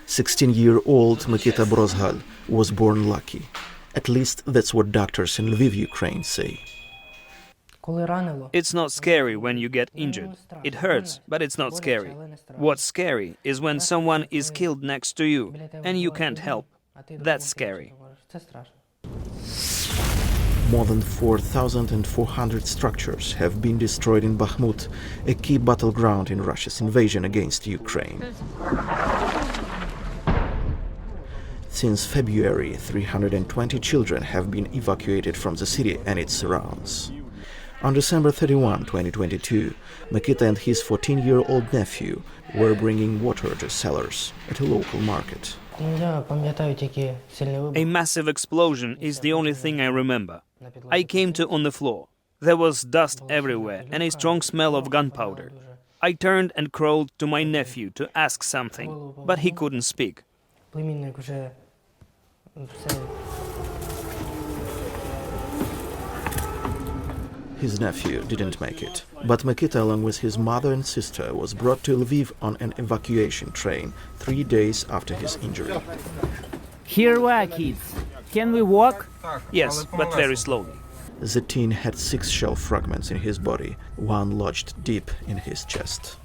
16-year-old Mikita Brozgal was born lucky. At least that's what doctors in Lviv, Ukraine say. It's not scary when you get injured. It hurts, but it's not scary. What's scary is when someone is killed next to you and you can't help. That's scary. More than 4,400 structures have been destroyed in Bakhmut, a key battleground in Russia's invasion against Ukraine. Since February, 320 children have been evacuated from the city and its surrounds. On December 31, 2022, Mikita and his 14-year-old nephew were bringing water to sellers at a local market. A massive explosion is the only thing I remember. I came to on the floor. There was dust everywhere and a strong smell of gunpowder. I turned and crawled to my nephew to ask something, but he couldn't speak. His nephew didn't make it, but Mikita, along with his mother and sister, was brought to Lviv on an evacuation train 3 days after his injury. Here we are, kids. Can we walk? Yes, but very slowly. The teen had 6 shell fragments in his body, one lodged deep in his chest.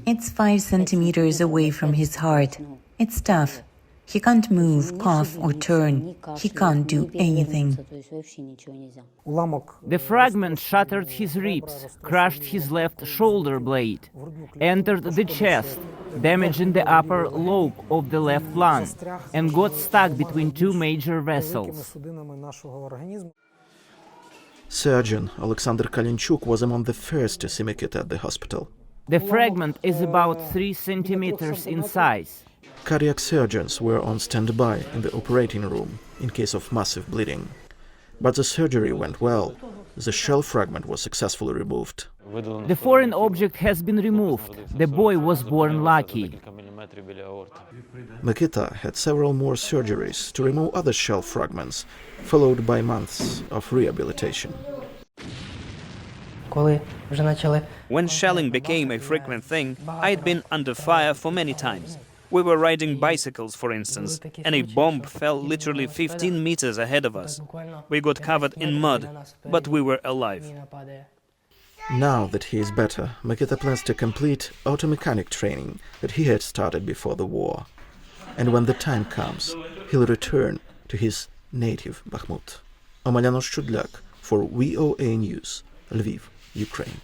It's 5 centimeters away from his heart. It's tough. He can't move, cough, or turn. He can't do anything. The fragment shattered his ribs, crushed his left shoulder blade, entered the chest, damaging the upper lobe of the left lung, and got stuck between 2 major vessels. Surgeon Alexander Kalinchuk was among the first to see Mikita at the hospital. The fragment is about 3 centimeters in size. Cardiac surgeons were on standby in the operating room in case of massive bleeding. But the surgery went well. The shell fragment was successfully removed. The foreign object has been removed. The boy was born lucky. Mikita had several more surgeries to remove other shell fragments, followed by months of rehabilitation. When shelling became a frequent thing, I'd been under fire for many times. We were riding bicycles, for instance, and a bomb fell literally 15 meters ahead of us. We got covered in mud, but we were alive. Now that he is better, Mikita plans to complete auto mechanic training that he had started before the war. And when the time comes, he'll return to his native Bakhmut. Omelyan Oshchudlyak for VOA News, Lviv, Ukraine.